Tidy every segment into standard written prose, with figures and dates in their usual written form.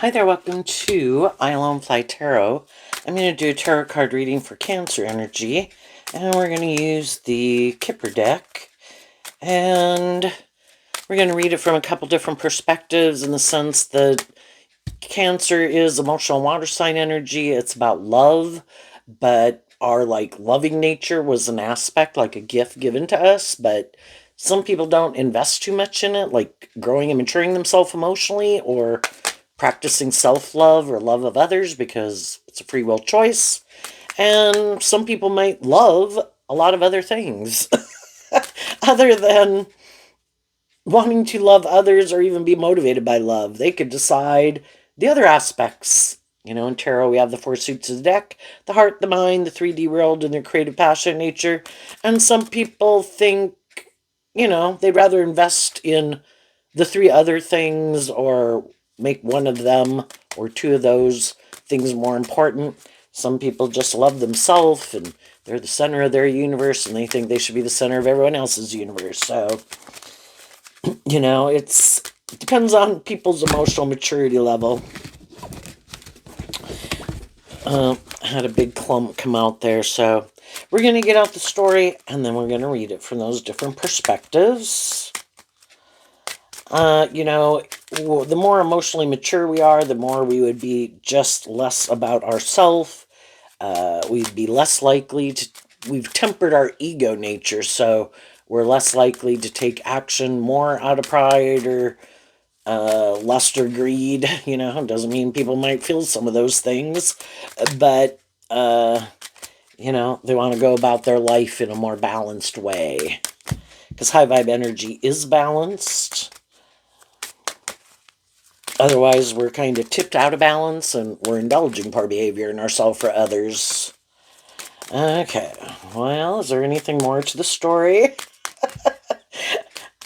Hi there, welcome to I Alone Fly Tarot. I'm going to do a tarot card reading for Cancer energy, and we're going to use the Kipper deck, and we're going to read it from a couple different perspectives in the sense that Cancer is emotional water sign energy. It's about love, but our loving nature was an aspect, like a gift given to us, but some people don't invest too much in it, like growing and maturing themselves emotionally or practicing self-love or love of others because it's a free will choice. And some people might love a lot of other things other than wanting to love others or even be motivated by love. They could decide the other aspects. In tarot, we have the four suits of the deck: the heart, the mind, the 3D world, and their creative, passionate nature. And some people think, they'd rather invest in the three other things or make one of them or two of those things more important. Some people just love themselves and they're the center of their universe and they think they should be the center of everyone else's universe. So, it depends on people's emotional maturity level. I had a big clump come out there, so we're going to get out the story and then we're going to read it from those different perspectives. The more emotionally mature we are, the more we would be just less about ourselves. We'd be less likely to, we've tempered our ego nature, so we're less likely to take action more out of pride or lust or greed. It doesn't mean people might feel some of those things, but, they want to go about their life in a more balanced way. Because high vibe energy is balanced. Otherwise, we're kind of tipped out of balance and we're indulging poor behavior in ourselves for others. Okay, well, is there anything more to the story?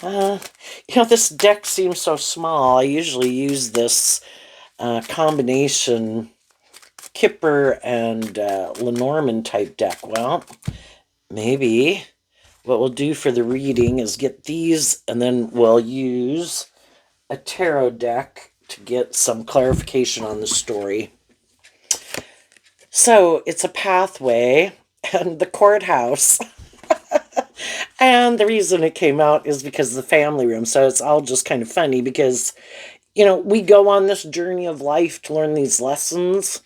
This deck seems so small. I usually use this combination Kipper and Lenormand type deck. Well, maybe what we'll do for the reading is get these and then we'll use a tarot deck to get some clarification on the story. So it's a pathway and the courthouse. And the reason it came out is because of the family room. So it's all just kind of funny because, we go on this journey of life to learn these lessons.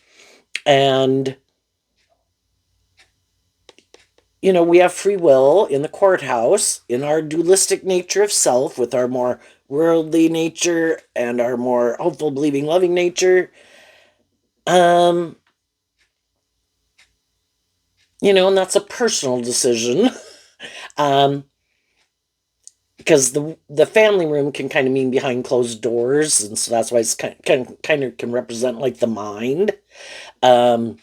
And, we have free will in the courthouse, in our dualistic nature of self, with our more worldly nature and our more hopeful, believing, loving nature. And that's a personal decision. Because the family room can kind of mean behind closed doors, and so that's why it's kind of can represent like the mind. And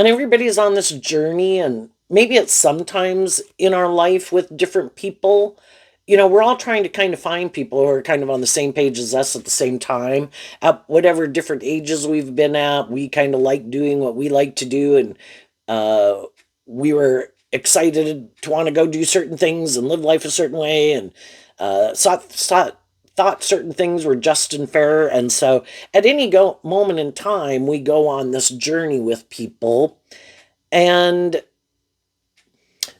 everybody's on this journey, and maybe it's sometimes in our life with different people. We're all trying to kind of find people who are kind of on the same page as us at the same time. At whatever different ages we've been at, we kind of like doing what we like to do, and we were excited to want to go do certain things and live life a certain way, and thought certain things were just and fair. And so at any moment in time, we go on this journey with people, but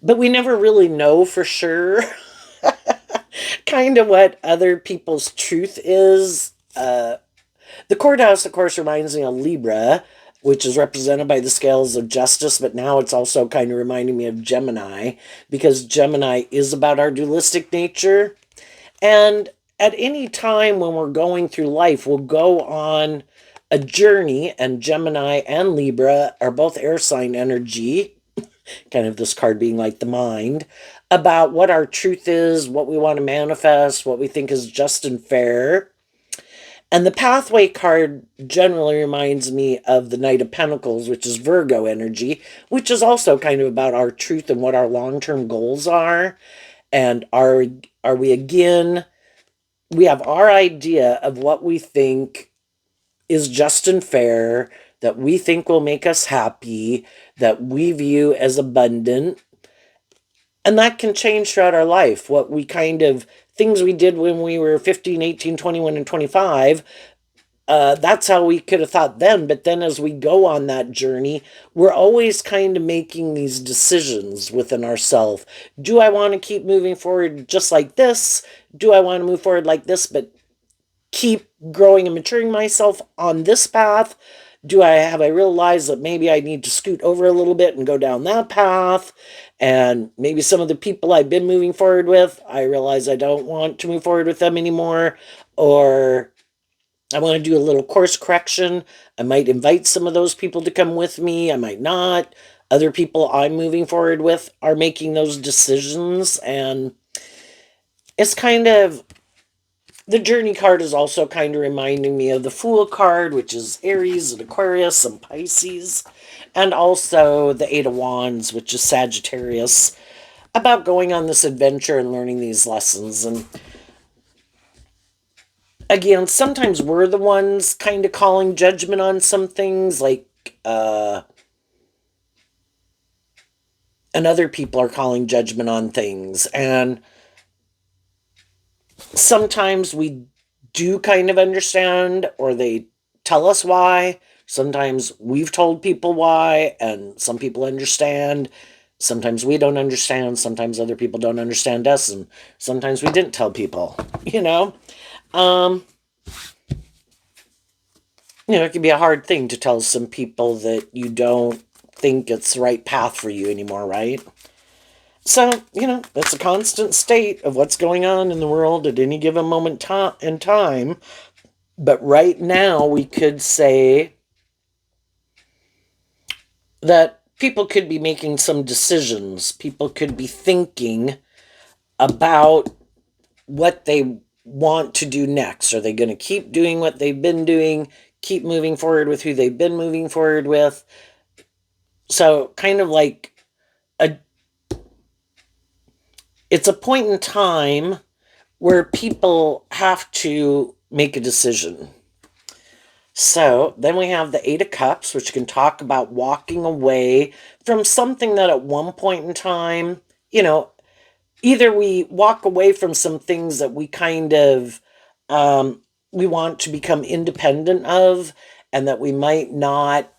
we never really know for sure kind of what other people's truth is. The courthouse, of course, reminds me of Libra, which is represented by the scales of justice, but now it's also kind of reminding me of Gemini, because Gemini is about our dualistic nature. And at any time when we're going through life, we'll go on a journey, and Gemini and Libra are both air sign energy, kind of this card being like the mind, about what our truth is, what we want to manifest, what we think is just and fair. And the pathway card generally reminds me of the Knight of Pentacles, which is Virgo energy, which is also kind of about our truth and what our long-term goals are. And are we, again, we have our idea of what we think is just and fair, that we think will make us happy, that we view as abundant. And that can change throughout our life. What we things we did when we were 15, 18, 21, and 25 That's how we could have thought then. But then as we go on that journey, we're always kind of making these decisions within ourselves. Do I want to keep moving forward just like this? Do I want to move forward like this, but keep growing and maturing myself on this path? Do I have I realized that maybe I need to scoot over a little bit and go down that path? And maybe some of the people I've been moving forward with, I realize I don't want to move forward with them anymore, or I want to do a little course correction. I might invite some of those people to come with me. I might not. Other people I'm moving forward with are making those decisions. And it's kind of, the Journey card is also kind of reminding me of the Fool card, which is Aries and Aquarius and Pisces. And also the Eight of Wands, which is Sagittarius, about going on this adventure and learning these lessons. And again, sometimes we're the ones kind of calling judgment on some things, like, uh, and other people are calling judgment on things. And sometimes we do kind of understand, or they tell us why. Sometimes we've told people why, and some people understand. Sometimes we don't understand. Sometimes other people don't understand us, and sometimes we didn't tell people, you know? Um, it can be a hard thing to tell some people that you don't think it's the right path for you anymore, right? So, it's a constant state of what's going on in the world at any given moment in time. But right now, we could say that people could be making some decisions. People could be thinking about what they want to do next. Are they going to keep doing what they've been doing, keep moving forward with who they've been moving forward with? So, kind of like a it's a point in time where people have to make a decision. So then we have the Eight of Cups, which can talk about walking away from something that at one point in time, either we walk away from some things that we kind of we want to become independent of, and that we might not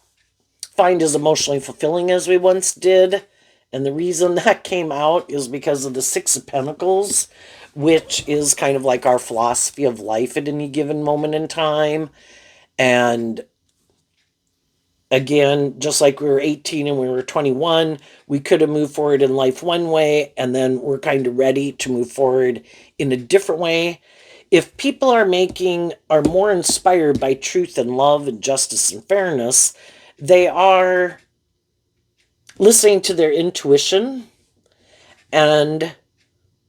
find as emotionally fulfilling as we once did. And the reason that came out is because of the Six of Pentacles, which is kind of like our philosophy of life at any given moment in time. And again, just like we were 18 and we were 21, we could have moved forward in life one way, and then we're kind of ready to move forward in a different way. If people are more inspired by truth and love and justice and fairness, they are listening to their intuition and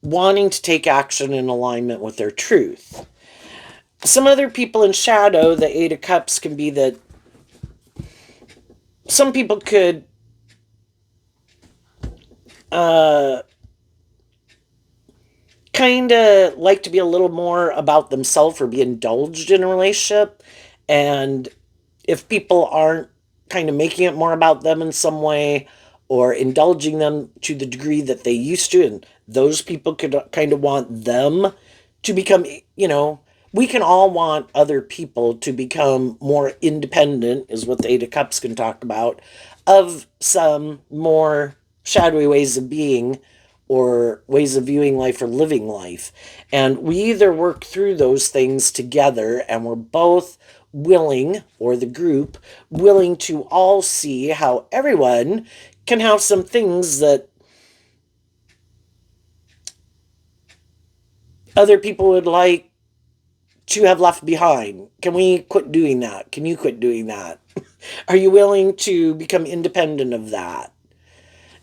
wanting to take action in alignment with their truth. Some other people in shadow, the Eight of Cups, can be that some people could kind of like to be a little more about themselves or be indulged in a relationship. And if people aren't kind of making it more about them in some way, or indulging them to the degree that they used to, and those people could kind of want them to become, we can all want other people to become more independent, is what the Eight of Cups can talk about, of some more shadowy ways of being or ways of viewing life or living life. And we either work through those things together, and we're both willing, or the group willing, to all see how everyone can have some things that other people would like to have left behind. Can we quit doing that? Can you quit doing that? Are you willing to become independent of that?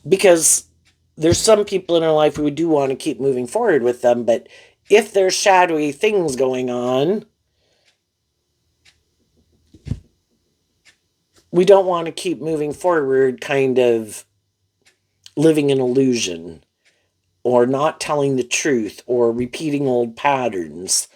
Because there's some people in our life we do want to keep moving forward with them, but if there's shadowy things going on, we don't want to keep moving forward kind of living an illusion, or not telling the truth, or repeating old patterns,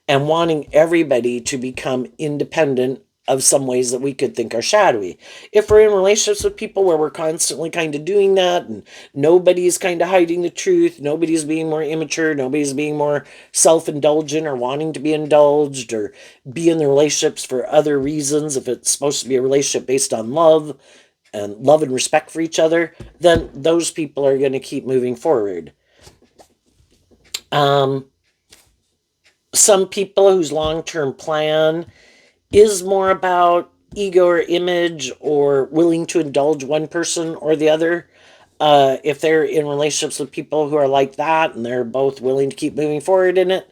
and wanting everybody to become independent of some ways that we could think are shadowy. If we're in relationships with people where we're constantly kind of doing that and nobody's kind of hiding the truth, nobody's being more immature, nobody's being more self-indulgent or wanting to be indulged or be in the relationships for other reasons, if it's supposed to be a relationship based on love and respect for each other, then those people are going to keep moving forward. Some people whose long-term plan is more about ego or image or willing to indulge one person or the other. If they're in relationships with people who are like that and they're both willing to keep moving forward in it,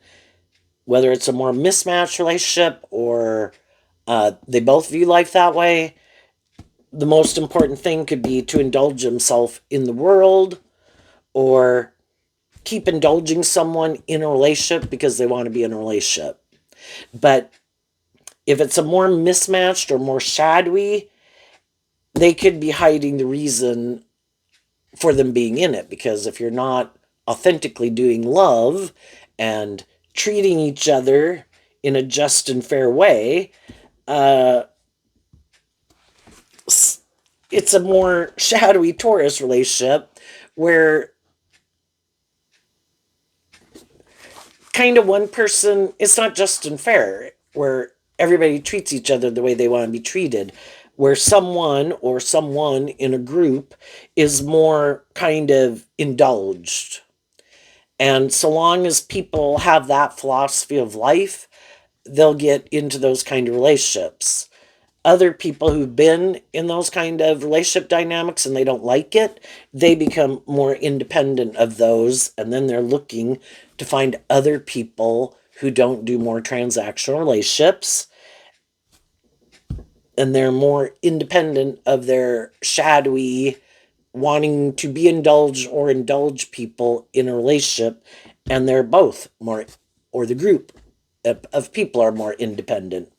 whether it's a more mismatched relationship or they both view life that way, the most important thing could be to indulge himself in the world or keep indulging someone in a relationship because they want to be in a relationship. But if it's a more mismatched or more shadowy, they could be hiding the reason for them being in it. Because if you're not authentically doing love and treating each other in a just and fair way, uh, it's a more shadowy Taurus relationship where kind of one person, it's not just and fair, where everybody treats each other the way they want to be treated, where someone or someone in a group is more kind of indulged. And so long as people have that philosophy of life, they'll get into those kind of relationships. Other people who've been in those kind of relationship dynamics and they don't like it, they become more independent of those, and then they're looking to find other people who don't do more transactional relationships, and they're more independent of their shadowy wanting to be indulged or indulge people in a relationship, and they're both more, or the group of people are more independent.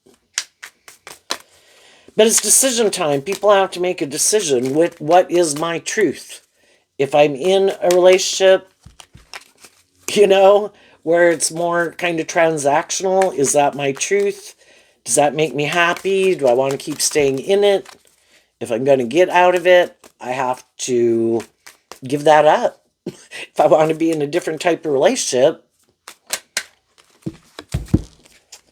But it's decision time. People have to make a decision with what is my truth. If I'm in a relationship, where it's more kind of transactional, is that my truth? Does that make me happy? Do I want to keep staying in it? If I'm going to get out of it, I have to give that up. If I want to be in a different type of relationship,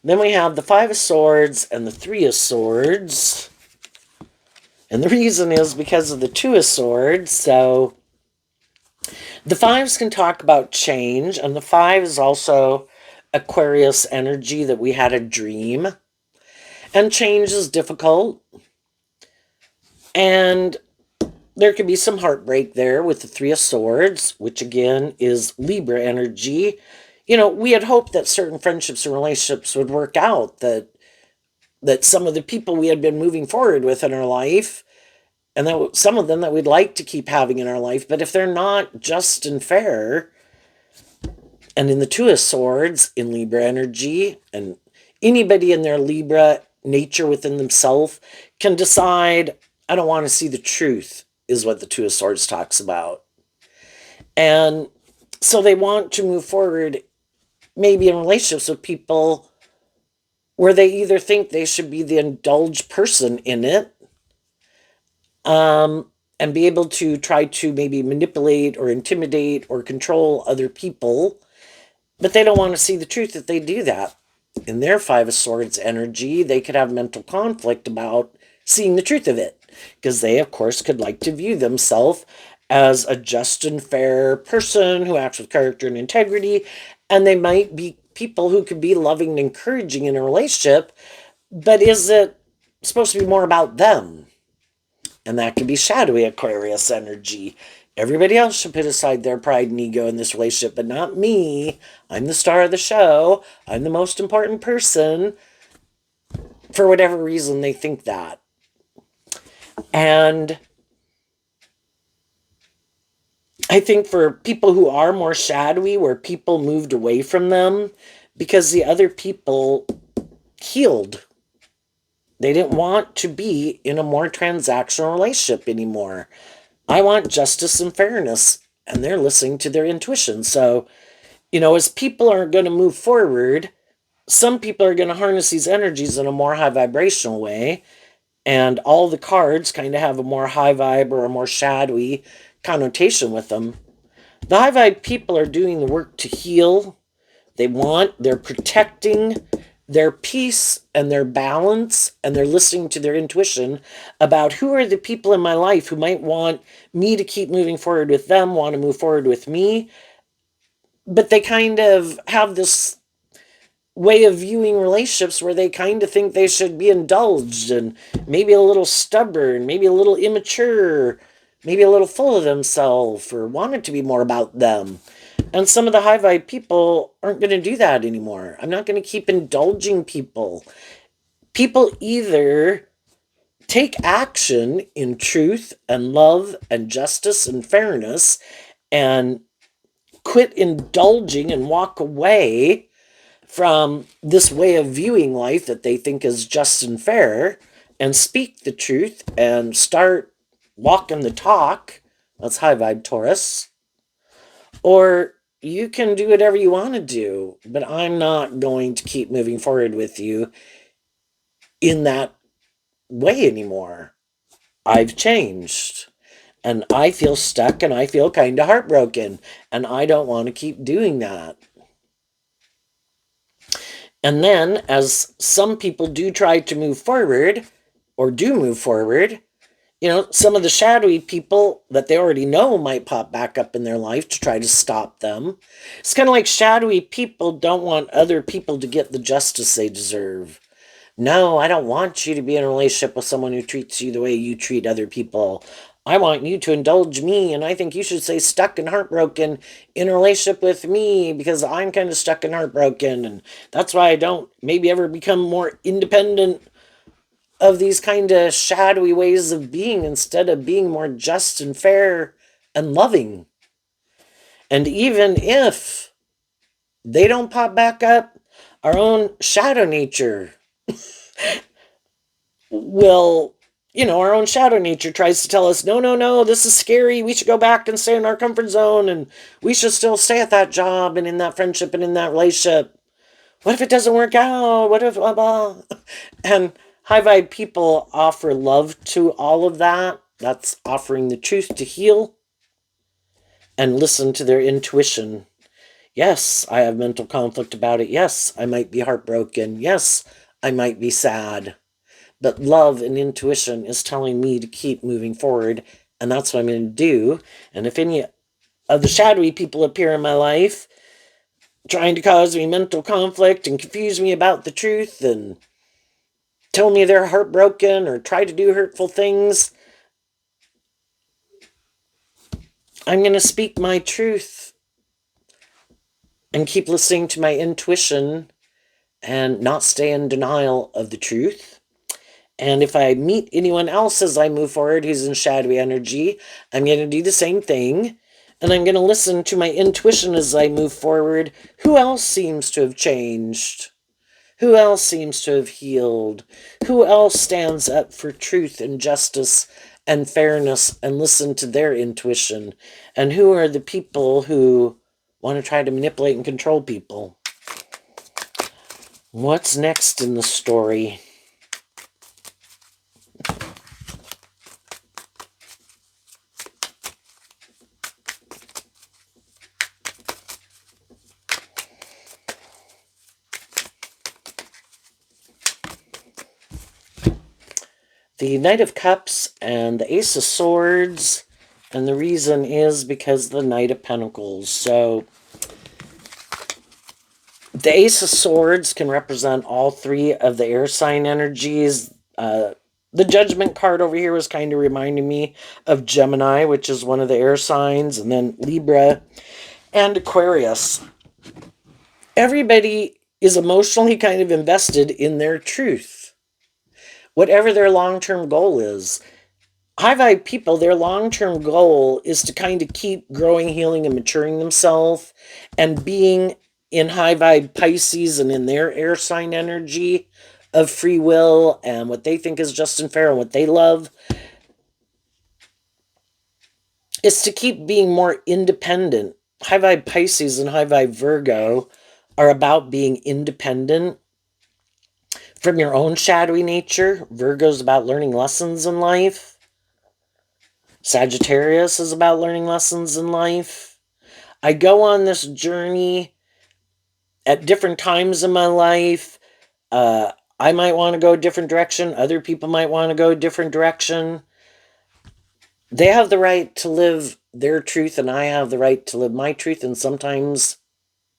then we have the Five of Swords and the Three of Swords. And the reason is because of the Two of Swords. So the fives can talk about change, and the five is also Aquarius energy, that we had a dream. And change is difficult. And there could be some heartbreak there with the Three of Swords, which again is Libra energy. We had hoped that certain friendships and relationships would work out, that some of the people we had been moving forward with in our life, and that some of them that we'd like to keep having in our life, but if they're not just and fair, and in the Two of Swords, in Libra energy, and anybody in their Libra nature within themselves can decide, I don't want to see the truth, is what the Two of Swords talks about. And so they want to move forward, maybe in relationships with people where they either think they should be the indulged person in it, and be able to try to maybe manipulate or intimidate or control other people, but they don't want to see the truth that they do that. In their Five of Swords energy, they could have mental conflict about seeing the truth of it, because they, of course, could like to view themselves as a just and fair person who acts with character and integrity, and they might be people who could be loving and encouraging in a relationship, but is it supposed to be more about them? And that could be shadowy Aquarius energy. Everybody else should put aside their pride and ego in this relationship, but not me. I'm the star of the show. I'm the most important person. For whatever reason, they think that. And I think for people who are more shadowy, where people moved away from them because the other people healed. They didn't want to be in a more transactional relationship anymore. I want justice and fairness, and they're listening to their intuition. So, as people are going to move forward, some people are going to harness these energies in a more high vibrational way, and all the cards kind of have a more high vibe or a more shadowy connotation with them. The high vibe people are doing the work to heal. They're protecting their peace and their balance, and they're listening to their intuition about who are the people in my life who might want me to keep moving forward with them, want to move forward with me. But they kind of have this way of viewing relationships where they kind of think they should be indulged and maybe a little stubborn, maybe a little immature, maybe a little full of themselves, or want it to be more about them. And some of the high vibe people aren't going to do that anymore. I'm not going to keep indulging people. People either take action in truth and love and justice and fairness and quit indulging and walk away from this way of viewing life that they think is just and fair, and speak the truth and start walking the talk. That's high vibe Taurus. Or you can do whatever you want to do, but I'm not going to keep moving forward with you in that way anymore. I've changed, and I feel stuck, and I feel kind of heartbroken, and I don't want to keep doing that. And then, as some people do try to move forward, or do move forward, some of the shadowy people that they already know might pop back up in their life to try to stop them. It's kind of like shadowy people don't want other people to get the justice they deserve. No, I don't want you to be in a relationship with someone who treats you the way you treat other people. I want you to indulge me, and I think you should stay stuck and heartbroken in a relationship with me because I'm kind of stuck and heartbroken, and that's why I don't maybe ever become more independent of these kind of shadowy ways of being instead of being more just and fair and loving. And even if they don't pop back up, our own shadow nature will, our own shadow nature tries to tell us, no, no, no, this is scary. We should go back and stay in our comfort zone, and we should still stay at that job and in that friendship and in that relationship. What if it doesn't work out? What if blah, blah? And high vibe people offer love to all of that. That's offering the truth to heal and listen to their intuition. Yes, I have mental conflict about it. Yes, I might be heartbroken. Yes, I might be sad. But love and intuition is telling me to keep moving forward, and that's what I'm going to do. And if any of the shadowy people appear in my life, trying to cause me mental conflict and confuse me about the truth and tell me they're heartbroken or try to do hurtful things, I'm going to speak my truth and keep listening to my intuition and not stay in denial of the truth. And if I meet anyone else as I move forward who's in shadowy energy, I'm going to do the same thing. And I'm going to listen to my intuition as I move forward. Who else seems to have changed? Who else seems to have healed? Who else stands up for truth and justice and fairness and listen to their intuition? And who are the people who want to try to manipulate and control people? What's next in the story? The Knight of Cups and the Ace of Swords, and the reason is because the Knight of Pentacles. So the Ace of Swords can represent all three of the air sign energies. The Judgment card over here was kind of reminding me of Gemini, which is one of the air signs, and then Libra and Aquarius. Everybody is emotionally kind of invested in their truth, whatever their long-term goal is. High vibe people, their long-term goal is to kind of keep growing, healing, and maturing themselves, and being in high vibe Pisces and in their air sign energy of free will and what they think is just and fair and what they love is to keep being more independent. High vibe Pisces and high vibe Virgo are about being independent from your own shadowy nature. Virgo's about learning lessons in life. Sagittarius is about learning lessons in life. I go on this journey at different times in my life. Uh, I might want to go a different direction. Other people might want to go a different direction. They have the right to live their truth, and I have the right to live my truth. And sometimes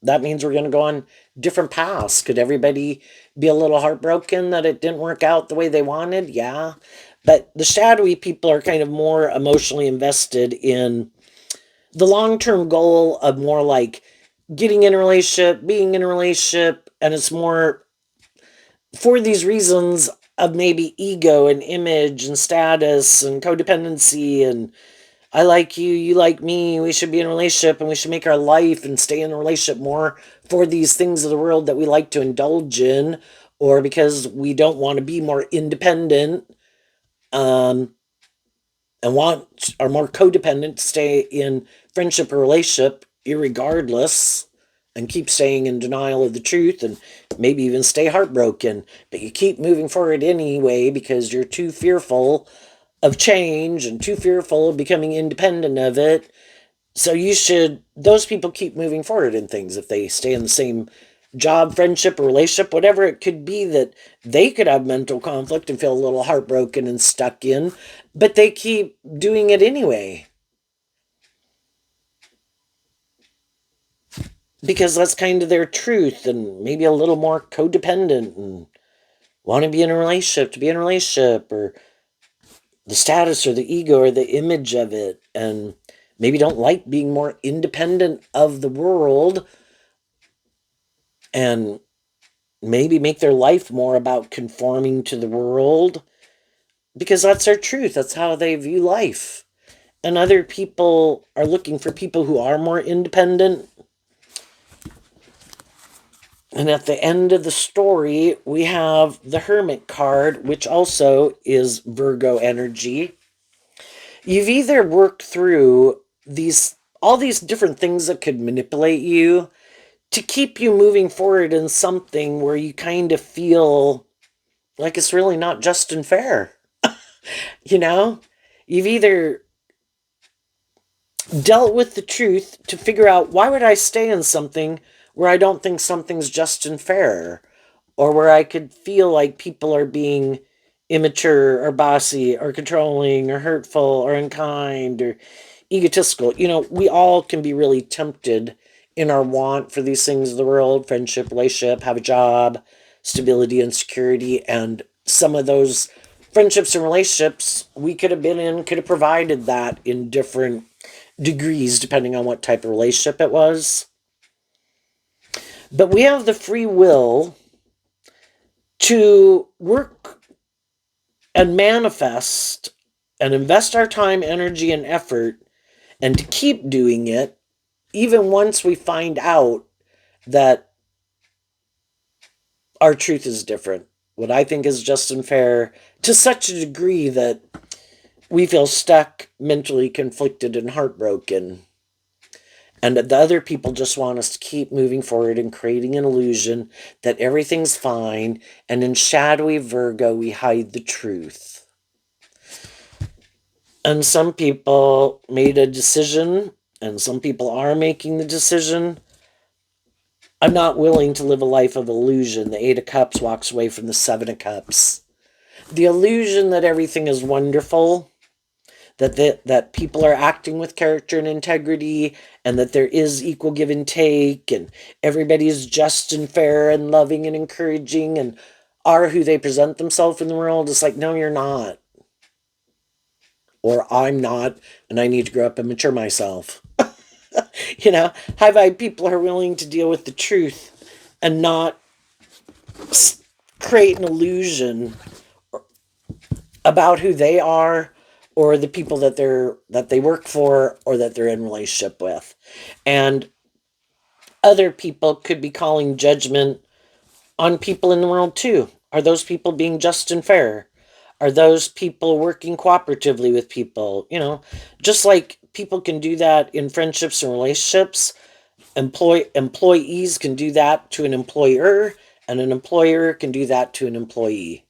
that means we're going to go on different paths. Could everybody be a little heartbroken that it didn't work out the way they wanted? Yeah. But the shadowy people are kind of more emotionally invested in the long term goal of more like getting in a relationship, being in a relationship, and it's more for these reasons of maybe ego and image and status and codependency and I like you, you like me, we should be in a relationship and we should make our life and stay in a relationship more for these things of the world that we like to indulge in or because we don't want to be more independent um, and want are more codependent to stay in friendship or relationship irregardless and keep staying in denial of the truth and maybe even stay heartbroken but you keep moving forward anyway because you're too fearful of change and too fearful of becoming independent of it. So you should, those people keep moving forward in things if they stay in the same job, friendship, or relationship, whatever it could be that they could have mental conflict and feel a little heartbroken and stuck in, but they keep doing it anyway because that's kind of their truth and maybe a little more codependent and want to be in a relationship to be in a relationship or the status or the ego or the image of it and maybe don't like being more independent of the world and maybe make their life more about conforming to the world because that's their truth. That's how they view life. And other people are looking for people who are more independent. And at the end of the story, we have the Hermit card, which also is Virgo energy. You've either worked through these all these different things that could manipulate you to keep you moving forward in something where you kind of feel like it's really not just and fair. You know, you've either dealt with the truth to figure out why would I stay in something where I don't think something's just and fair, or where I could feel like people are being immature or bossy or controlling or hurtful or unkind or egotistical. You know, we all can be really tempted in our want for these things of the world, friendship, relationship, have a job, stability and security. And some of those friendships and relationships we could have been in could have provided that in different degrees depending on what type of relationship it was. But we have the free will to work and manifest and invest our time, energy, and effort and to keep doing it even once we find out that our truth is different. What I think is just and fair to such a degree that we feel stuck, mentally conflicted, and heartbroken. And that the other people just want us to keep moving forward and creating an illusion that everything's fine. And in shadowy Virgo, we hide the truth. And some people made a decision, and some people are making the decision. I'm not willing to live a life of illusion. The Eight of Cups walks away from the Seven of Cups. The illusion that everything is wonderful, that people are acting with character and integrity, and that there is equal give and take, and everybody is just and fair and loving and encouraging and are who they present themselves in the world. It's like, no, you're not. Or I'm not, and I need to grow up and mature myself. You know, high vibe people are willing to deal with the truth and not create an illusion about who they are or the people that they work for or that they're in relationship with. And other people could be calling judgment on people in the world too. Are those people being just and fair? Are those people working cooperatively with people? You know, just like people can do that in friendships and relationships, Employees can do that to an employer, and an employer can do that to an employee.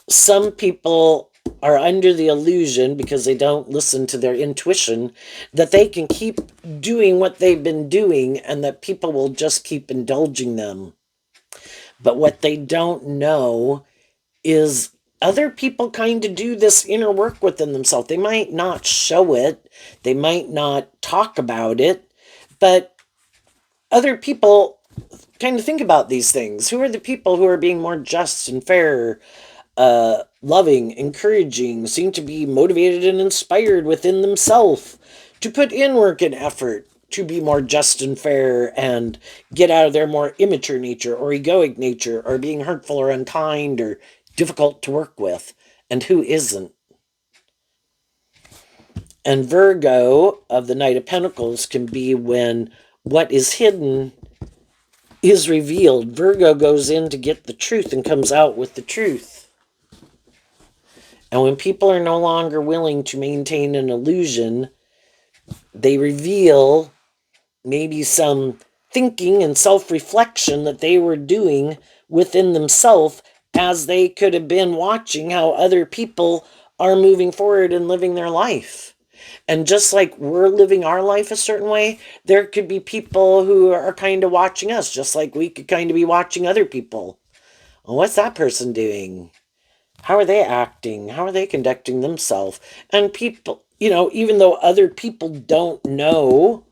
Some people are under the illusion, because they don't listen to their intuition, that they can keep doing what they've been doing and that people will just keep indulging them. But what they don't know is other people kind of do this inner work within themselves. They might not show it, they might not talk about it, but other people kind of think about these things. Who are the people who are being more just and fair, loving, encouraging, seem to be motivated and inspired within themselves to put in work and effort to be more just and fair and get out of their more immature nature or egoic nature or being hurtful or unkind or difficult to work with? And who isn't? And Virgo of the Knight of Pentacles can be when what is hidden is revealed. Virgo goes in to get the truth and comes out with the truth. And when people are no longer willing to maintain an illusion, they reveal maybe some thinking and self-reflection that they were doing within themselves, as they could have been watching how other people are moving forward and living their life. And just like we're living our life a certain way, there could be people who are kind of watching us, just like we could kind of be watching other people. Well, what's that person doing? How are they acting? How are they conducting themselves? And people, even though other people don't know,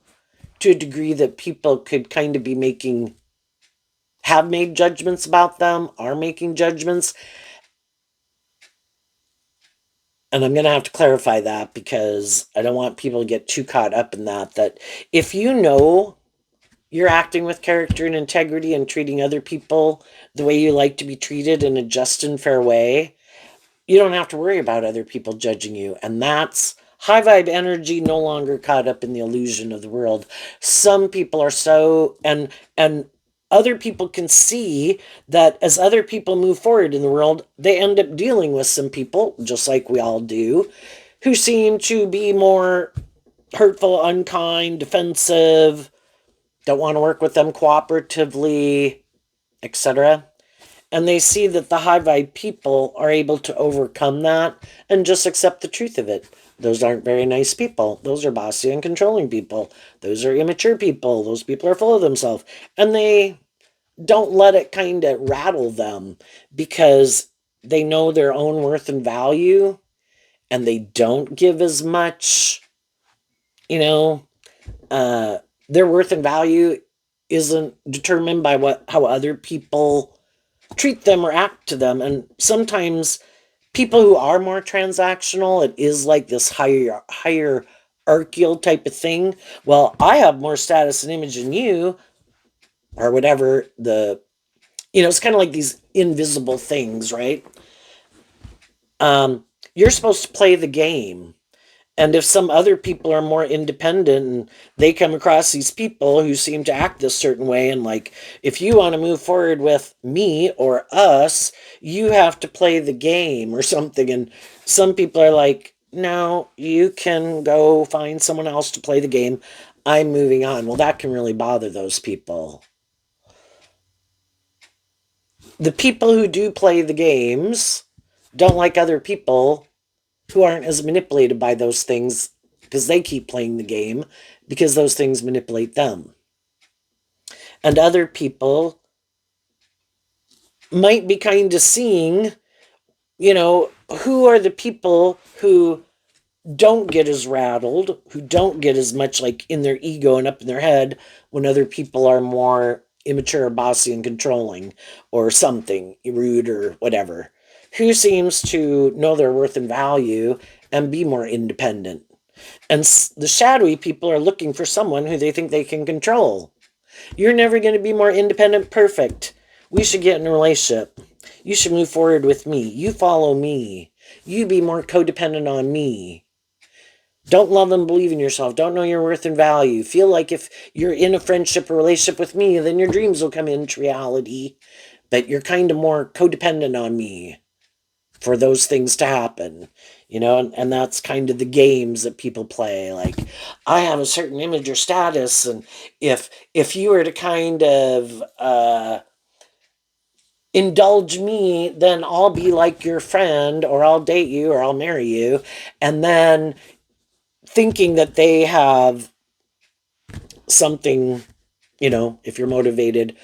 to a degree that people could kind of be have made judgments about them, are making judgments. And I'm going to have to clarify that, because I don't want people to get too caught up in that if you know you're acting with character and integrity and treating other people the way you like to be treated in a just and fair way, you don't have to worry about other people judging you. And that's high vibe energy, no longer caught up in the illusion of the world. Some people are and other people can see that as other people move forward in the world, they end up dealing with some people, just like we all do, who seem to be more hurtful, unkind, defensive, don't want to work with them cooperatively, etc. And they see that the high vibe people are able to overcome that and just accept the truth of it. Those aren't very nice people. Those are bossy and controlling people. Those are immature people. Those people are full of themselves. And they don't let it kind of rattle them, because they know their own worth and value, and they don't give as much, their worth and value isn't determined by how other people treat them or act to them. And sometimes people who are more transactional, it is like this hierarchical type of thing. Well, I have more status and image than you, or whatever. It's kind of like these invisible things, right? You're supposed to play the game. And if some other people are more independent and they come across these people who seem to act this certain way, and like, if you want to move forward with me or us, you have to play the game or something. And some people are like, no, you can go find someone else to play the game. I'm moving on. Well, that can really bother those people. The people who do play the games don't like other people who aren't as manipulated by those things, because they keep playing the game, because those things manipulate them. And other people might be kind of seeing, who are the people who don't get as rattled, who don't get as much like in their ego and up in their head when other people are more immature, bossy, and controlling, or something, rude or whatever. Who seems to know their worth and value and be more independent. And the shadowy people are looking for someone who they think they can control. You're never going to be more independent. Perfect. We should get in a relationship. You should move forward with me. You follow me. You be more codependent on me. Don't love and believe in yourself. Don't know your worth and value. Feel like if you're in a friendship or relationship with me, then your dreams will come into reality. But you're kind of more codependent on me for those things to happen, and that's kind of the games that people play. Like, I have a certain image or status, and if you were to kind of indulge me, then I'll be like your friend, or I'll date you, or I'll marry you. And then thinking that they have something, if you're motivated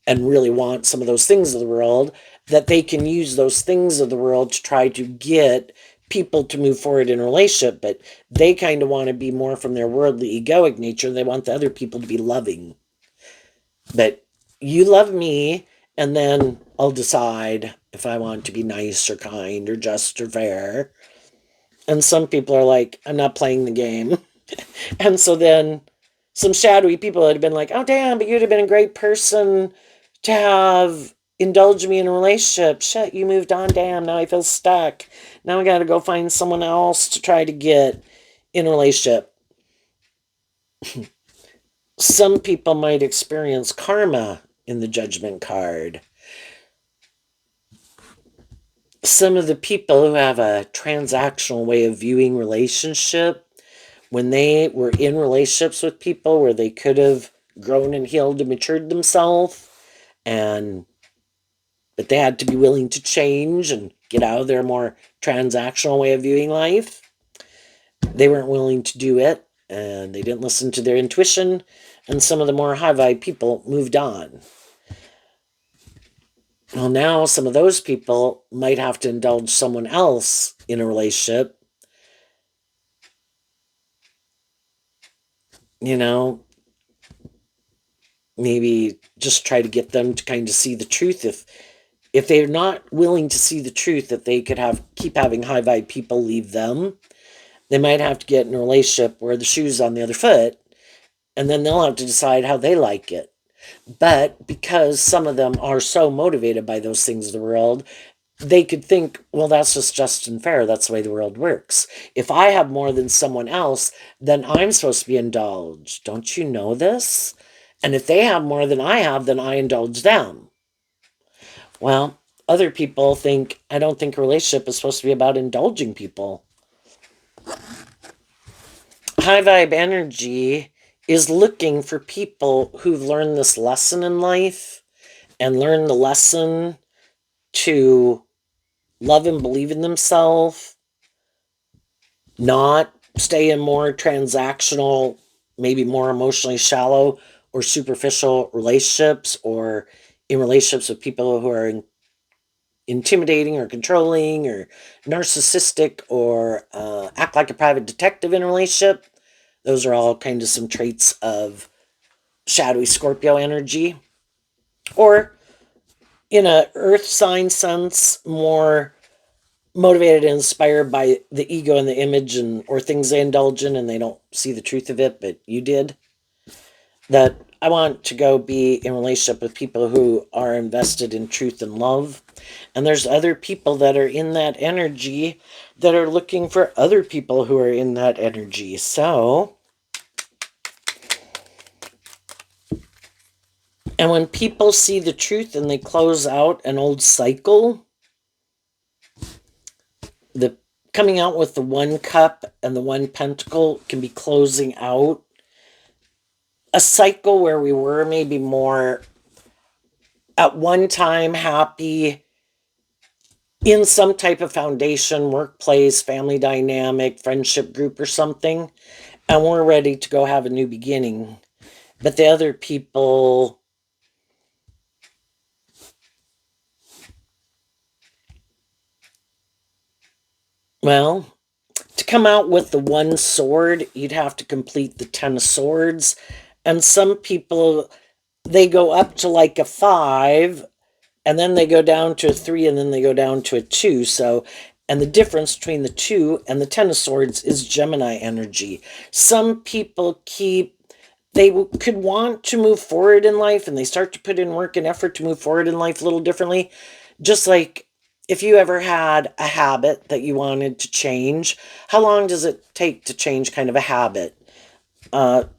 and really want some of those things of the world, that they can use those things of the world to try to get people to move forward in a relationship. But they kind of want to be more from their worldly egoic nature. They want the other people to be loving. But you love me, and then I'll decide if I want to be nice or kind or just or fair. And some people are like, I'm not playing the game. And so then some shadowy people would have been like, oh, damn, but you'd have been a great person to have indulged me in a relationship. Shit, you moved on. Damn, now I feel stuck. Now I got to go find someone else to try to get in a relationship. Some people might experience karma in the judgment card. Some of the people who have a transactional way of viewing relationship, when they were in relationships with people where they could have grown and healed and matured themselves, but they had to be willing to change and get out of their more transactional way of viewing life. They weren't willing to do it, and they didn't listen to their intuition, and some of the more high vibe people moved on. Well, now some of those people might have to indulge someone else in a relationship. Maybe just try to get them to kind of see the truth. If they're not willing to see the truth, that they could keep having high vibe people leave them, they might have to get in a relationship where the shoe's on the other foot, and then they'll have to decide how they like it. But because some of them are so motivated by those things of the world, they could think, well, that's just and fair. That's the way the world works. If I have more than someone else, then I'm supposed to be indulged. Don't you know this? And if they have more than I have, then I indulge them. Well, other people think, I don't think a relationship is supposed to be about indulging people. High vibe energy is looking for people who've learned this lesson in life and learned the lesson to love and believe in themselves, not stay in more transactional, maybe more emotionally shallow or superficial relationships, or in relationships with people who are intimidating or controlling or narcissistic, or act like a private detective in a relationship. Those are all kind of some traits of shadowy Scorpio energy. Or in a earth sign sense, more motivated and inspired by the ego and the image, or things they indulge in, and they don't see the truth of it, but you did. That I want to go be in relationship with people who are invested in truth and love. And there's other people that are in that energy that are looking for other people who are in that energy. So, and when people see the truth and they close out an old cycle, the coming out with the one cup and the one pentacle can be closing out a cycle where we were maybe more at one time happy in some type of foundation, workplace, family dynamic, friendship group or something, and we're ready to go have a new beginning. But the other people, well, to come out with the one sword, you'd have to complete the 10 of swords. And some people, they go up to like a 5, and then they go down to a 3, and then they go down to a 2. So, and the difference between the 2 and the 10 of swords is Gemini energy. Some people they could want to move forward in life, and they start to put in work and effort to move forward in life a little differently. Just like if you ever had a habit that you wanted to change, how long does it take to change kind of a habit?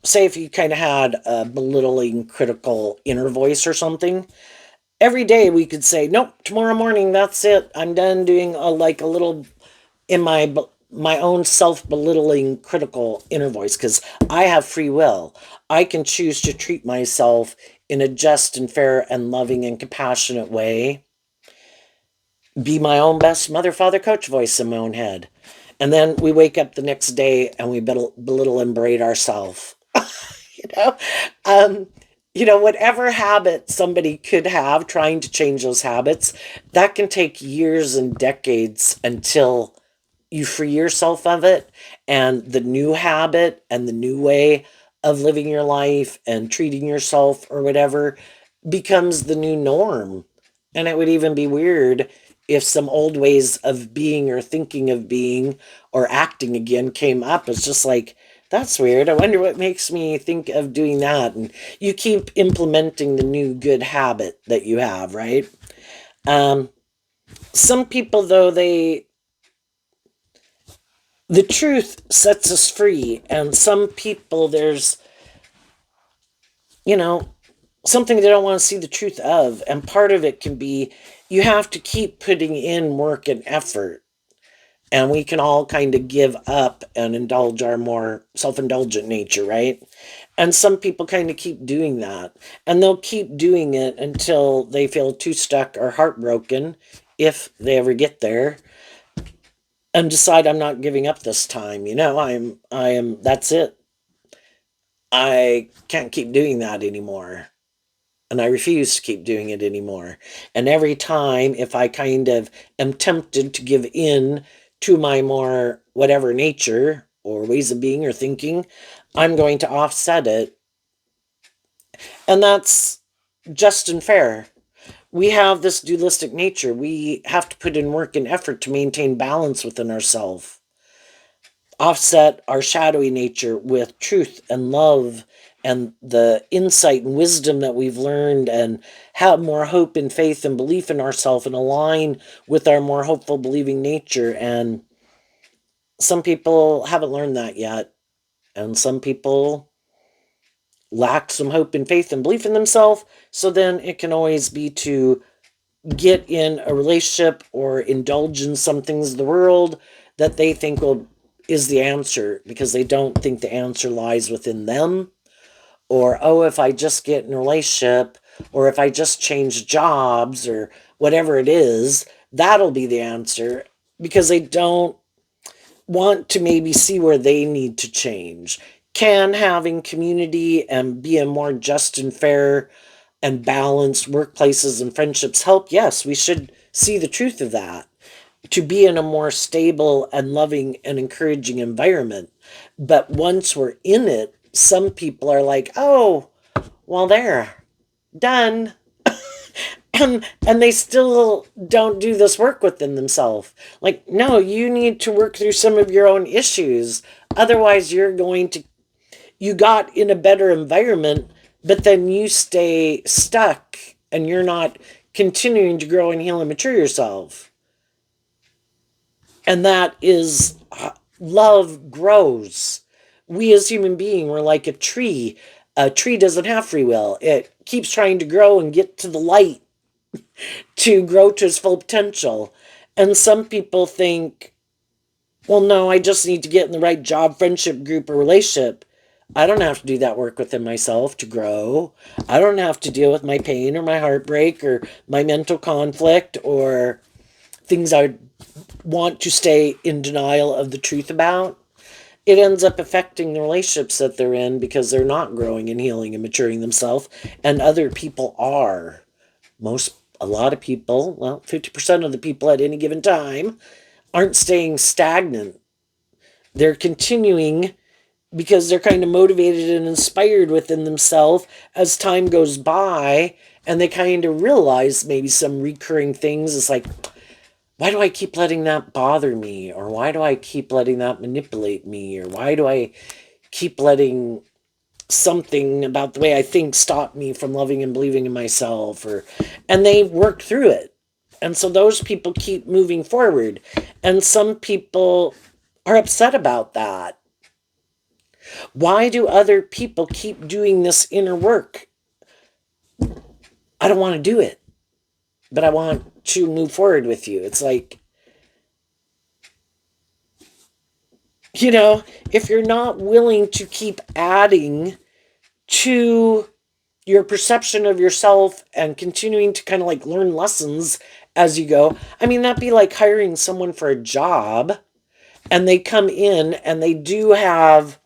Say if you kind of had a belittling, critical inner voice or something, Every day we could say, nope, tomorrow morning, that's it. I'm done doing like a little in my own self-belittling critical inner voice, because I have free will. I can choose to treat myself in a just and fair and loving and compassionate way, be my own best mother, father, coach voice in my own head. And then we wake up the next day and we belittle and berate ourselves. you know, um, whatever habit somebody could have trying to change those habits, that can take years and decades until you free yourself of it, and the new habit and the new way of living your life and treating yourself or whatever becomes the new norm. And it would even be weird if some old ways of being or thinking of being or acting again came up. It's just like, that's weird. I wonder what makes me think of doing that. And you keep implementing the new good habit that you have, right? Um, some people, though, the truth sets us free. And some people, there's, you know, something they don't want to see the truth of. And part of it can be you have to keep putting in work and effort. And we can all kind of give up and indulge our more self indulgent nature, right? And some people kind of keep doing that. And they'll keep doing it until they feel too stuck or heartbroken, if they ever get there, and decide, I'm not giving up this time. That's it. I can't keep doing that anymore. And I refuse to keep doing it anymore. And every time, if I kind of am tempted to give in to my more whatever nature or ways of being or thinking, I'm going to offset it. And that's just and fair. We have this dualistic nature. We have to put in work and effort to maintain balance within ourselves, offset our shadowy nature with truth and love and the insight and wisdom that we've learned, and have more hope and faith and belief in ourselves and align with our more hopeful believing nature. And some people haven't learned that yet, and some people lack some hope and faith and belief in themselves. So then it can always be to get in a relationship or indulge in some things of the world that they think is the answer, because they don't think the answer lies within them. Or, oh, if I just get in a relationship, or if I just change jobs, or whatever it is, that'll be the answer, because they don't want to maybe see where they need to change. Can having community and being more just and fair and balanced workplaces and friendships help? Yes, we should see the truth of that, to be in a more stable and loving and encouraging environment. But once we're in it, some people are like, oh, well, there, done. And they still don't do this work within themselves. Like, no, you need to work through some of your own issues. Otherwise, you got in a better environment, but then you stay stuck and you're not continuing to grow and heal and mature yourself. And that is, love grows. We as human beings, we're like a tree. A tree doesn't have free will. It keeps trying to grow and get to the light to grow to its full potential. And some people think, well, no, I just need to get in the right job, friendship group, or relationship. I don't have to do that work within myself to grow. I don't have to deal with my pain or my heartbreak or my mental conflict or things I want to stay in denial of the truth about. It ends up affecting the relationships that they're in, because they're not growing and healing and maturing themselves, and other people are. A lot of people, well, 50% of the people at any given time, aren't staying stagnant. They're continuing, because they're kind of motivated and inspired within themselves as time goes by, and they kind of realize maybe some recurring things. It's like, why do I keep letting that bother me? Or why do I keep letting that manipulate me? Or why do I keep letting something about the way I think stop me from loving and believing in myself? And they work through it. And so those people keep moving forward. And some people are upset about that. Why do other people keep doing this inner work? I don't want to do it. but I want to move forward with you. It's like, you know, if you're not willing to keep adding to your perception of yourself and continuing to kind of like learn lessons as you go, I mean, that'd be like hiring someone for a job and they come in and they do have,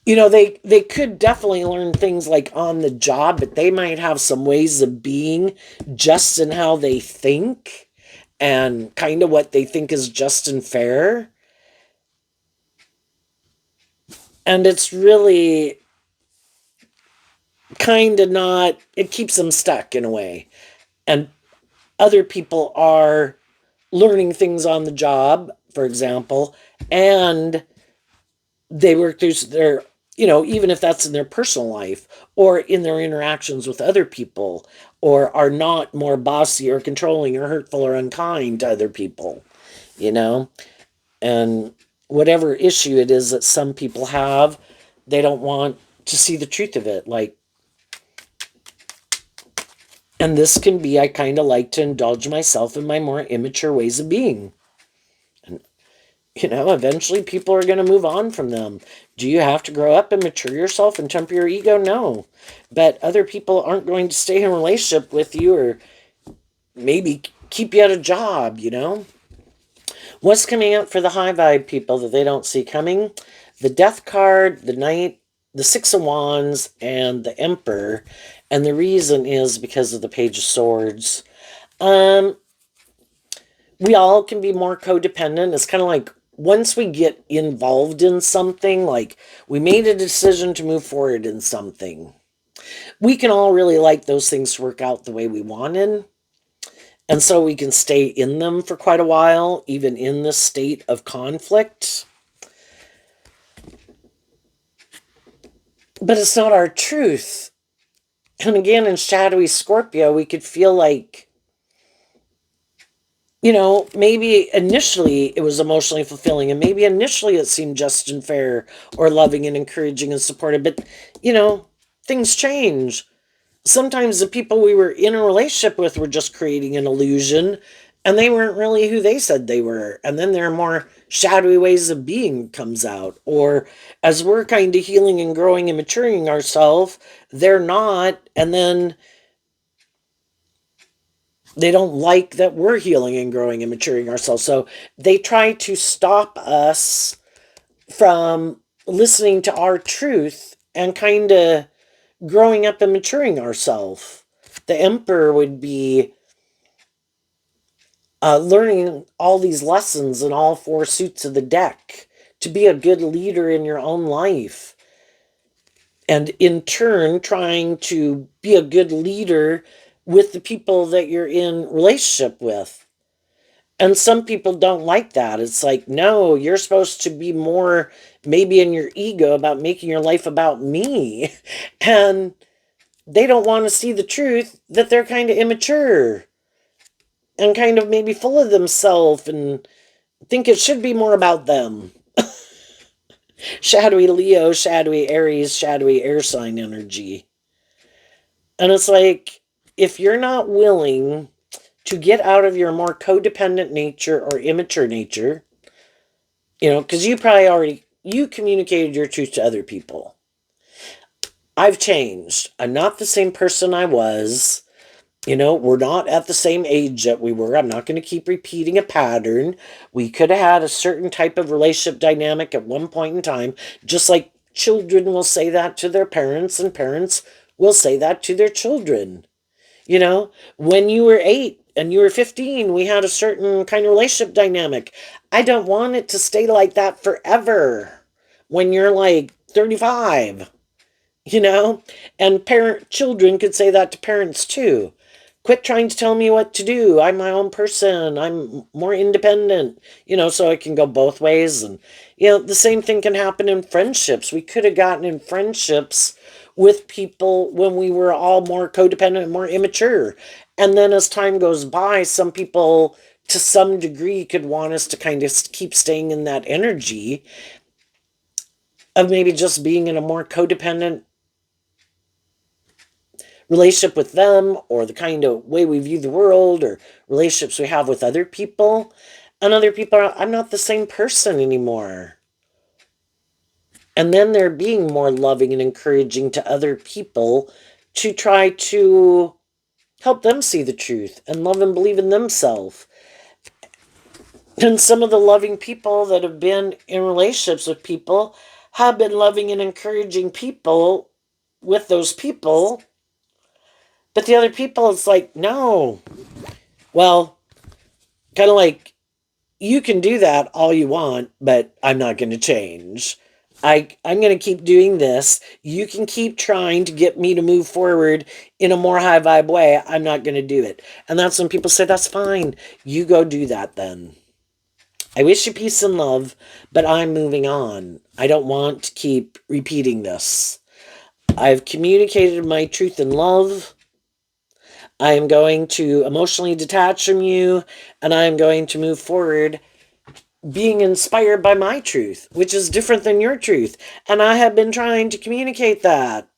you know, they could definitely learn things like on the job, but they might have some ways of being just in how they think and kind of what they think is just and fair. And it's really kind of not, it keeps them stuck in a way. And other people are learning things on the job, for example, and they work through their, you know, even if that's in their personal life or in their interactions with other people, or are not more bossy or controlling or hurtful or unkind to other people, you know? And whatever issue it is that some people have, they don't want to see the truth of it. Like, and this can be, I kind of like to indulge myself in my more immature ways of being. And, you know, eventually people are going to move on from them. Do you have to grow up and mature yourself and temper your ego? No. But other people aren't going to stay in a relationship with you or maybe keep you at a job, you know? What's coming out for the high vibe people that they don't see coming? The Death card, the Knight, the Six of Wands, and the Emperor. And the reason is because of the Page of Swords. Um, we all can be more codependent. It's kind of like once we get involved in something, like we made a decision to move forward in something, we can all really like those things to work out the way we wanted. And so we can stay in them for quite a while, even in this state of conflict. But it's not our truth. And again, in shadowy Scorpio, we could feel like, you know, maybe initially it was emotionally fulfilling, and maybe initially it seemed just and fair or loving and encouraging and supportive. But, you know, things change. Sometimes the people we were in a relationship with were just creating an illusion and they weren't really who they said they were. And then there are more shadowy ways of being comes out. Or as we're kind of healing and growing and maturing ourselves, they're not. And then they don't like that we're healing and growing and maturing ourselves. So they try to stop us from listening to our truth and kind of growing up and maturing ourselves. The Emperor would be learning all these lessons in all four suits of the deck to be a good leader in your own life. And in turn, trying to be a good leader with the people that you're in relationship with. And some people don't like that. It's like, no, you're supposed to be more maybe in your ego about making your life about me. And they don't want to see the truth that they're kind of immature and kind of maybe full of themselves and think it should be more about them. Shadowy Leo, shadowy Aries, shadowy air sign energy. And it's like, if you're not willing to get out of your more codependent nature or immature nature, you know, because you probably already, you communicated your truth to other people. I've changed. I'm not the same person I was. You know, we're not at the same age that we were. I'm not going to keep repeating a pattern. We could have had a certain type of relationship dynamic at one point in time, just like children will say that to their parents, and parents will say that to their children. You know, when you were 8 and you were 15, we had a certain kind of relationship dynamic. I don't want it to stay like that forever when you're like 35, you know? And parent children could say that to parents too. Quit trying to tell me what to do. I'm my own person. I'm more independent, you know, so it can go both ways. And, you know, the same thing can happen in friendships. We could have gotten in friendships with people when we were all more codependent and more immature. And then as time goes by, some people to some degree could want us to kind of keep staying in that energy of maybe just being in a more codependent relationship with them, or the kind of way we view the world, or relationships we have with other people. And other people are, I'm not the same person anymore. And then they're being more loving and encouraging to other people to try to help them see the truth and love and believe in themselves. And some of the loving people that have been in relationships with people have been loving and encouraging people with those people. But the other people, it's like, no. Well, kind of like, you can do that all you want, but I'm not going to change. I'm going to keep doing this. You can keep trying to get me to move forward in a more high vibe way. I'm not going to do it. And that's when people say, that's fine. You go do that then. I wish you peace and love, but I'm moving on. I don't want to keep repeating this. I've communicated my truth and love. I am going to emotionally detach from you, and I am going to move forward being inspired by my truth, which is different than your truth. And I have been trying to communicate that,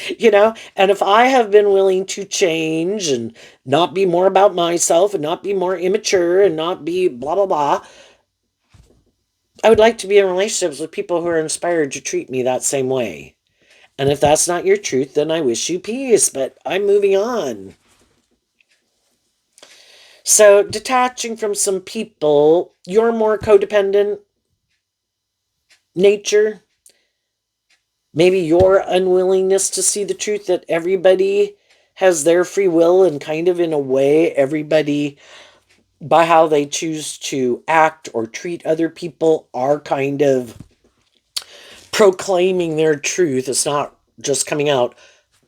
and if I have been willing to change and not be more about myself and not be more immature and not be blah, blah, blah, I would like to be in relationships with people who are inspired to treat me that same way. And if that's not your truth, then I wish you peace, but I'm moving on. So, detaching from some people, your more codependent nature, maybe your unwillingness to see the truth that everybody has their free will, and kind of in a way, everybody, by how they choose to act or treat other people, are kind of proclaiming their truth. It's not just coming out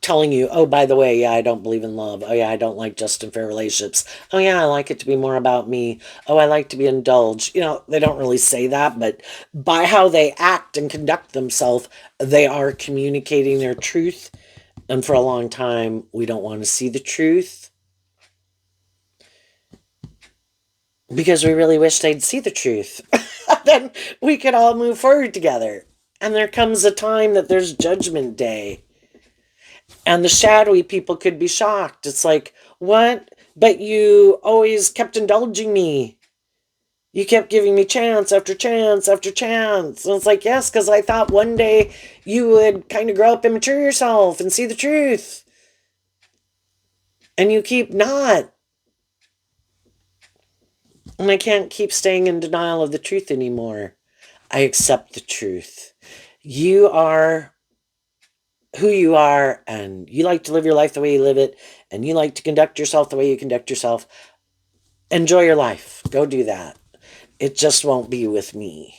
telling you, oh, by the way, yeah, I don't believe in love. Oh, yeah, I don't like just and fair relationships. Oh, yeah, I like it to be more about me. Oh, I like to be indulged. They don't really say that, but by how they act and conduct themselves, they are communicating their truth. And for a long time, we don't want to see the truth because we really wish they'd see the truth. Then we could all move forward together. And there comes a time that there's judgment day. And the shadowy people could be shocked. It's like, what? But you always kept indulging me. You kept giving me chance after chance after chance. And it's like, yes, because I thought one day you would kind of grow up and mature yourself and see the truth. And you keep not. And I can't keep staying in denial of the truth anymore. I accept the truth. You are who you are, and you like to live your life the way you live it, and you like to conduct yourself the way you conduct yourself. Enjoy your life. Go do that. It just won't be with me.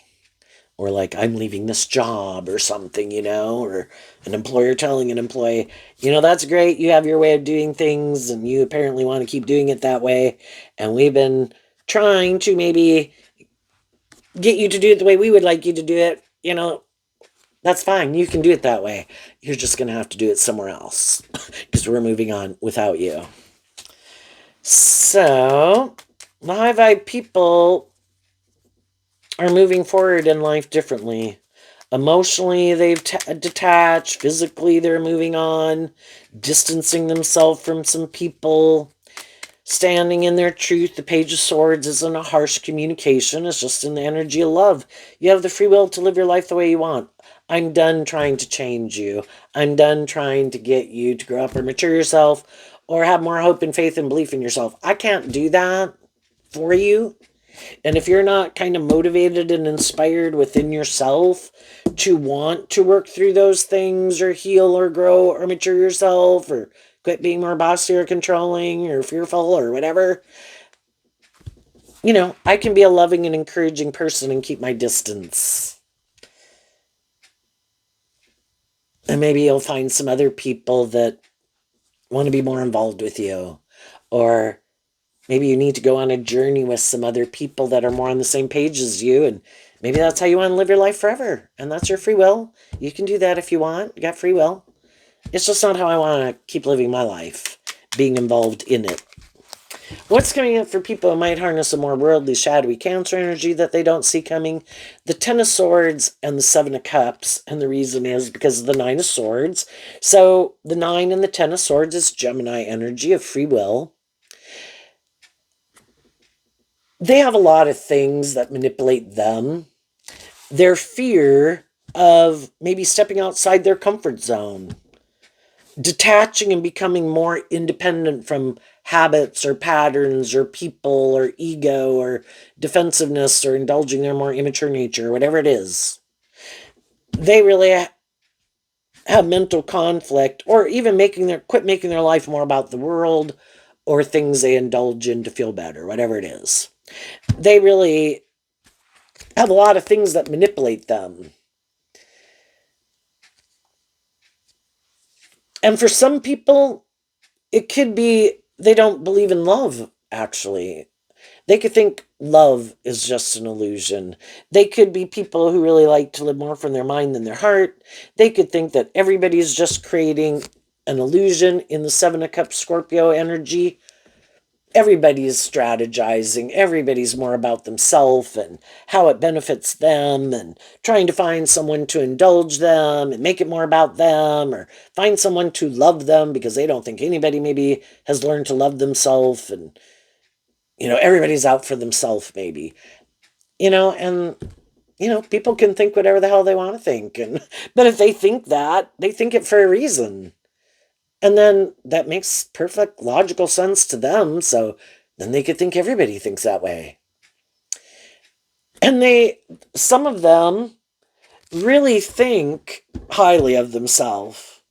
Or like, I'm leaving this job or something, or an employer telling an employee, that's great. You have your way of doing things and you apparently want to keep doing it that way. And we've been trying to maybe get you to do it the way we would like you to do it. That's fine. You can do it that way. You're just going to have to do it somewhere else because we're moving on without you. So, the high vibe people are moving forward in life differently. Emotionally, they've detached. Physically, they're moving on, distancing themselves from some people, standing in their truth. The Page of Swords isn't a harsh communication. It's just in the energy of love. You have the free will to live your life the way you want. I'm done trying to change you. I'm done trying to get you to grow up or mature yourself or have more hope and faith and belief in yourself. I can't do that for you. And if you're not kind of motivated and inspired within yourself to want to work through those things or heal or grow or mature yourself or quit being more bossy or controlling or fearful or whatever, I can be a loving and encouraging person and keep my distance. And maybe you'll find some other people that want to be more involved with you. Or maybe you need to go on a journey with some other people that are more on the same page as you. And maybe that's how you want to live your life forever. And that's your free will. You can do that if you want. You got free will. It's just not how I want to keep living my life, being involved in it. What's coming up for people who might harness a more worldly, shadowy Cancer energy that they don't see coming? The Ten of Swords and the Seven of Cups. And the reason is because of the Nine of Swords. So the Nine and the Ten of Swords is Gemini energy of free will. They have a lot of things that manipulate them. Their fear of maybe stepping outside their comfort zone, detaching and becoming more independent from habits or patterns or people or ego or defensiveness or indulging their more immature nature, or whatever it is. They really have mental conflict, or even quit making their life more about the world or things they indulge in to feel better, whatever it is. They really have a lot of things that manipulate them. And for some people, it could be they don't believe in love, actually. They could think love is just an illusion. They could be people who really like to live more from their mind than their heart. They could think that everybody's just creating an illusion in the Seven of Cups Scorpio energy. Everybody's strategizing. Everybody's more about themselves and how it benefits them and trying to find someone to indulge them and make it more about them, or find someone to love them because they don't think anybody maybe has learned to love themselves, and everybody's out for themselves maybe. And people can think whatever the hell they want to think, and but if they think that, they think it for a reason. And then that makes perfect logical sense to them, so then they could think everybody thinks that way. And some of them really think highly of themselves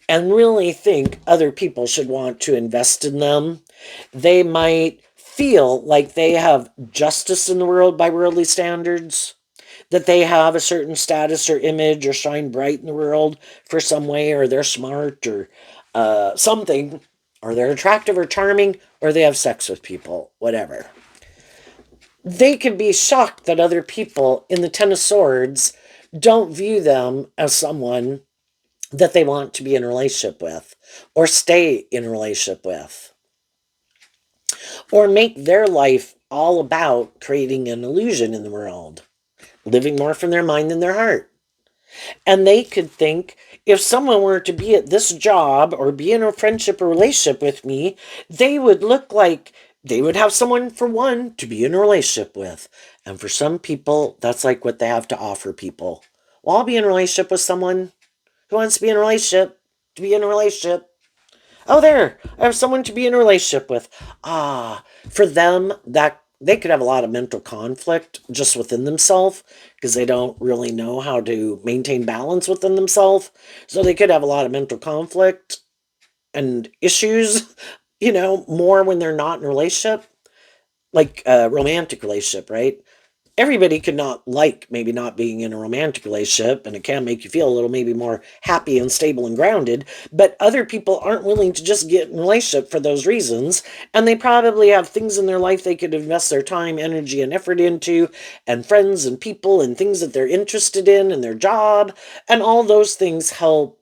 and really think other people should want to invest in them. They might feel like they have justice in the world by worldly standards, that they have a certain status or image or shine bright in the world for some way, or they're smart or something, or they're attractive or charming, or they have sex with people, whatever. They can be shocked that other people in the Ten of Swords don't view them as someone that they want to be in a relationship with or stay in a relationship with, or make their life all about creating an illusion in the world, living more from their mind than their heart. And they could think, if someone were to be at this job or be in a friendship or relationship with me, they would look like they would have someone, for one, to be in a relationship with. And for some people, that's like what they have to offer people. Well, I'll be in a relationship with someone who wants to be in a relationship, to be in a relationship. Oh, there, I have someone to be in a relationship with. For them, that they could have a lot of mental conflict just within themselves because they don't really know how to maintain balance within themselves. So they could have a lot of mental conflict and issues, more when they're not in a relationship, like a romantic relationship, right? Everybody could not like maybe not being in a romantic relationship, and it can make you feel a little maybe more happy and stable and grounded, but other people aren't willing to just get in a relationship for those reasons, and they probably have things in their life they could invest their time, energy, and effort into, and friends and people and things that they're interested in and their job, and all those things help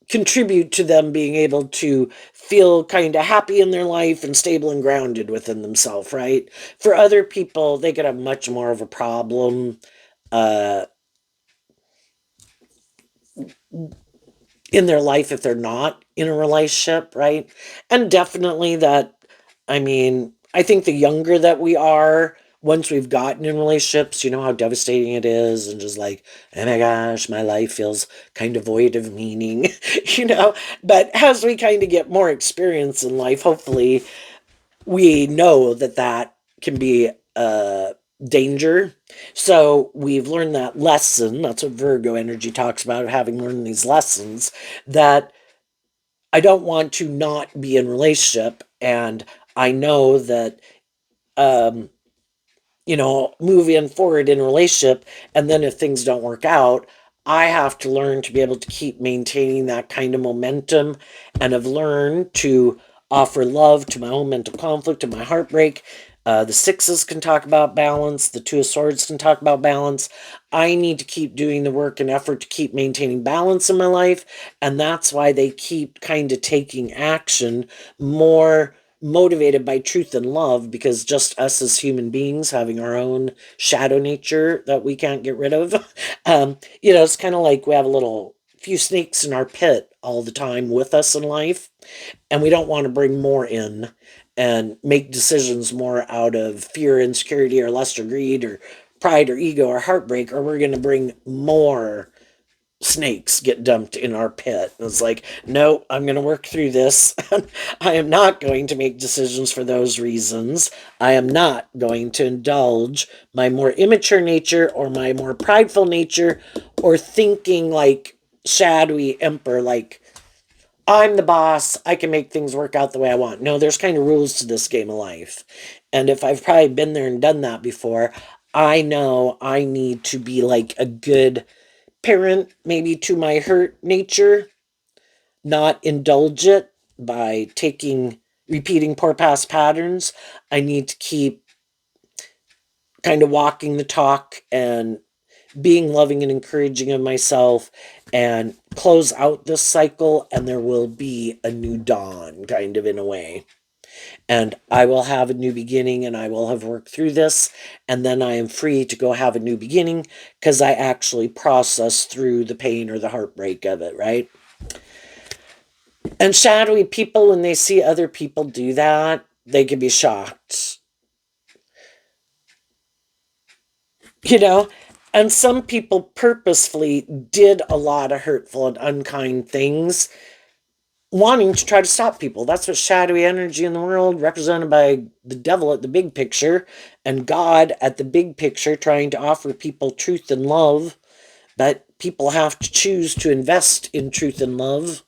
contribute to them being able to feel kind of happy in their life and stable and grounded within themselves, right? For other people, they could have much more of a problem uh, in their life if they're not in a relationship, right? And definitely I think the younger that we are, once we've gotten in relationships, you know how devastating it is, and just like, oh my gosh, my life feels kind of void of meaning, you know. But as we kind of get more experience in life, hopefully, we know that that can be a danger. So we've learned that lesson. That's what Virgo energy talks about, having learned these lessons, that I don't want to not be in relationship. And I know that, um, moving forward in a relationship, and then if things don't work out, I have to learn to be able to keep maintaining that kind of momentum, and have learned to offer love to my own mental conflict and my heartbreak. The sixes can talk about balance. The two of swords can talk about balance. I need to keep doing the work and effort to keep maintaining balance in my life. And that's why they keep kind of taking action more motivated by truth and love, because just us as human beings having our own shadow nature that we can't get rid of. It's kind of like we have a little few snakes in our pit all the time with us in life, and we don't want to bring more in and make decisions more out of fear, insecurity, or lust, or greed, or pride, or ego, or heartbreak, or we're going to bring more snakes get dumped in our pit. And it's like, no, I'm going to work through this. I am not going to make decisions for those reasons. I am not going to indulge my more immature nature or my more prideful nature, or thinking like shadowy emperor, like I'm the boss, I can make things work out the way I want. No, there's kind of rules to this game of life. And if I've probably been there and done that before, I know I need to be like a good parent, maybe to my hurt nature, not indulge it by repeating poor past patterns. I need to keep kind of walking the talk and being loving and encouraging of myself, and close out this cycle, and there will be a new dawn, kind of, in a way. And I will have a new beginning, and I will have worked through this, and then I am free to go have a new beginning, because I actually process through the pain or the heartbreak of it, right? And shadowy people, when they see other people do that, they can be shocked. You know, and some people purposefully did a lot of hurtful and unkind things, wanting to try to stop people. That's what shadowy energy in the world, represented by the devil at the big picture, and God at the big picture, trying to offer people truth and love. But people have to choose to invest in truth and love.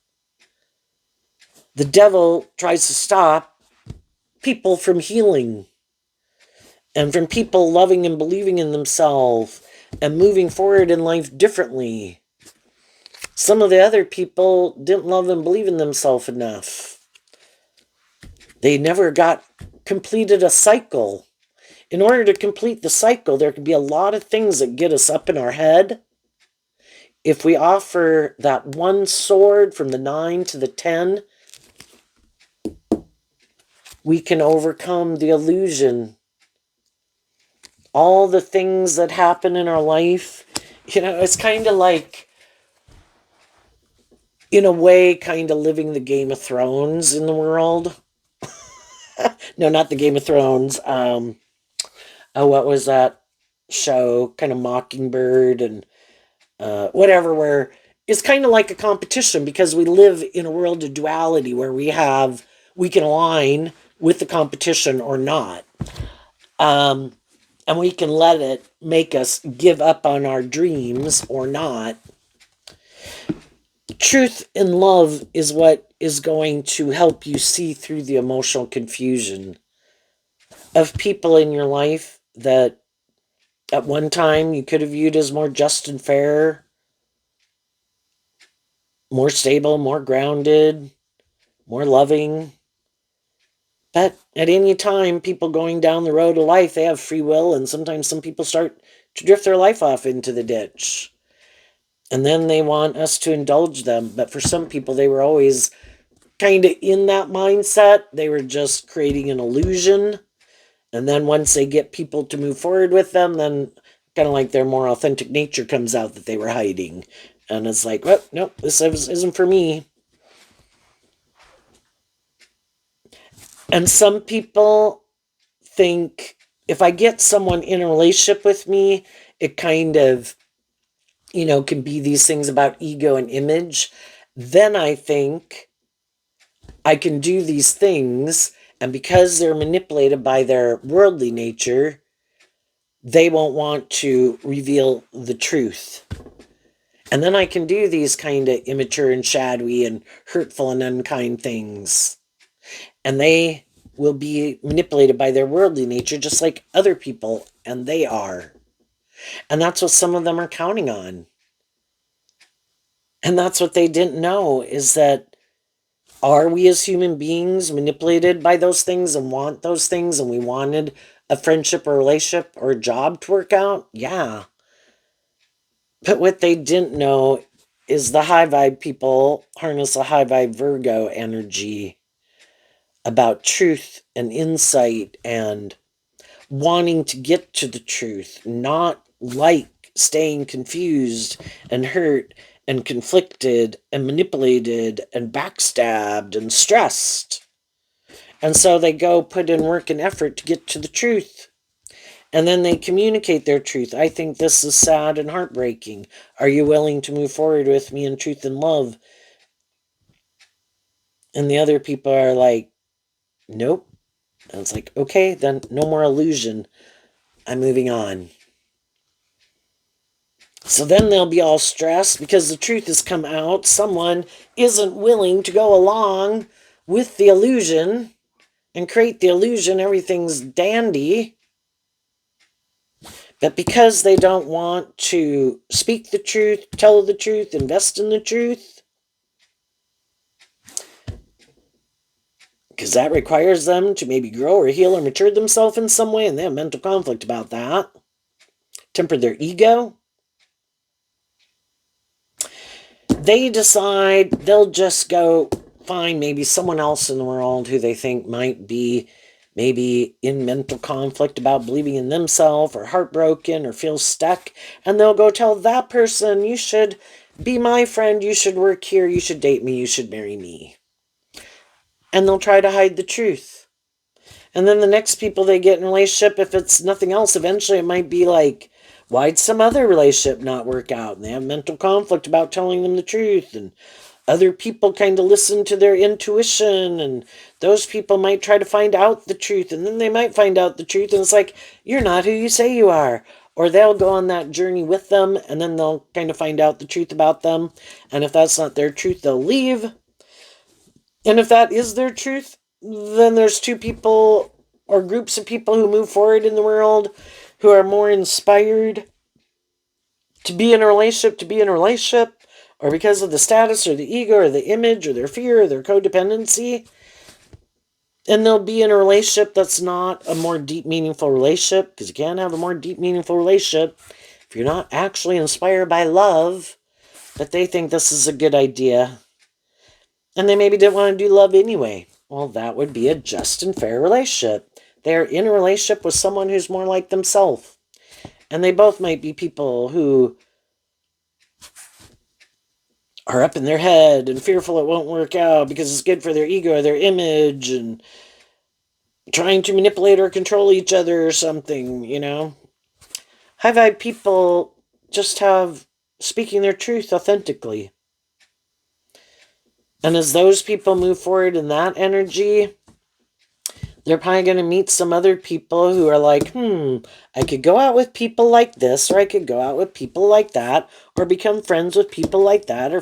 The devil tries to stop people from healing, and from people loving and believing in themselves and moving forward in life differently. Some of the other people didn't love and believe in themselves enough. They never got completed a cycle. In order to complete the cycle, there can be a lot of things that get us up in our head. If we offer that one sword from the 9 to the 10, we can overcome the illusion. All the things that happen in our life, it's kind of like, in a way, kind of living the Game of Thrones in the world. No, not the Game of Thrones. Oh, what was that show? Kind of Mockingbird and whatever, where it's kind of like a competition, because we live in a world of duality where we can align with the competition or not. Um, and we can let it make us give up on our dreams or not. Truth and love is what is going to help you see through the emotional confusion of people in your life that at one time you could have viewed as more just and fair, more stable, more grounded, more loving. But at any time, people going down the road of life, they have free will, and sometimes some people start to drift their life off into the ditch. And then they want us to indulge them. But for some people, they were always kind of in that mindset. They were just creating an illusion. And then once they get people to move forward with them, then kind of like their more authentic nature comes out that they were hiding. And it's like, well, no, this isn't for me. And some people think, if I get someone in a relationship with me, it kind of, can be these things about ego and image. Then I think I can do these things, and because they're manipulated by their worldly nature, they won't want to reveal the truth. And then I can do these kind of immature and shadowy and hurtful and unkind things. And they will be manipulated by their worldly nature just like other people, and they are. And that's what some of them are counting on. And that's what they didn't know, is that, are we as human beings manipulated by those things and want those things, and we wanted a friendship or relationship or a job to work out? Yeah. But what they didn't know is the high vibe people harness a high vibe Virgo energy about truth and insight and wanting to get to the truth, not like staying confused and hurt and conflicted and manipulated and backstabbed and stressed. And so they go put in work and effort to get to the truth. And then they communicate their truth. I think this is sad and heartbreaking. Are you willing to move forward with me in truth and love? And the other people are like, nope. And it's like, okay, then no more illusion. I'm moving on. So then they'll be all stressed because the truth has come out. Someone isn't willing to go along with the illusion and create the illusion everything's dandy. But because they don't want to speak the truth, tell the truth, invest in the truth, because that requires them to maybe grow or heal or mature themselves in some way, and they have mental conflict about that, temper their ego, they decide they'll just go find maybe someone else in the world who they think might be maybe in mental conflict about believing in themselves or heartbroken or feel stuck, and they'll go tell that person, you should be my friend, you should work here, you should date me, you should marry me. And they'll try to hide the truth. And then the next people they get in a relationship, if it's nothing else, eventually it might be like, why'd some other relationship not work out? And they have mental conflict about telling them the truth. And other people kind of listen to their intuition. And those people might try to find out the truth. And then they might find out the truth. And it's like, you're not who you say you are. Or they'll go on that journey with them. And then they'll kind of find out the truth about them. And if that's not their truth, they'll leave. And if that is their truth, then there's two people or groups of people who move forward in the world who are more inspired to be in a relationship, or because of the status or the ego or the image or their fear or their codependency. And they'll be in a relationship that's not a more deep, meaningful relationship, because you can't have a more deep, meaningful relationship if you're not actually inspired by love, but they think this is a good idea. And they maybe didn't want to do love anyway. Well, that would be a just and fair relationship. They're in a relationship with someone who's more like themselves. And they both might be people who are up in their head and fearful it won't work out because it's good for their ego or their image and trying to manipulate or control each other or something, you know. High vibe people just have speaking their truth authentically. And as those people move forward in that energy, they're probably going to meet some other people who are like, I could go out with people like this, or I could go out with people like that, or become friends with people like that, or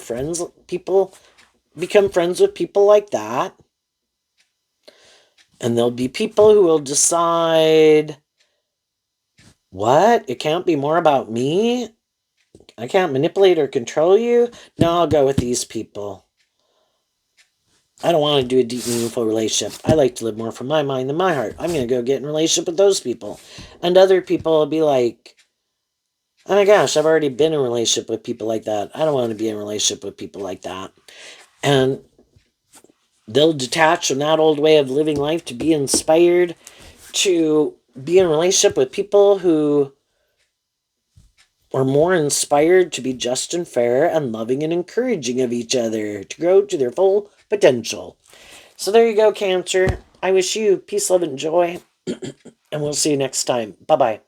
become friends with people like that. And there'll be people who will decide, what? It can't be more about me? I can't manipulate or control you? No, I'll go with these people. I don't want to do a deep, meaningful relationship. I like to live more from my mind than my heart. I'm going to go get in a relationship with those people. And other people will be like, oh my gosh, I've already been in a relationship with people like that. I don't want to be in a relationship with people like that. And they'll detach from that old way of living life to be inspired to be in a relationship with people who are more inspired to be just and fair and loving and encouraging of each other to grow to their full potential. So there you go, Cancer. I wish you peace, love, and joy, and we'll see you next time. Bye-bye.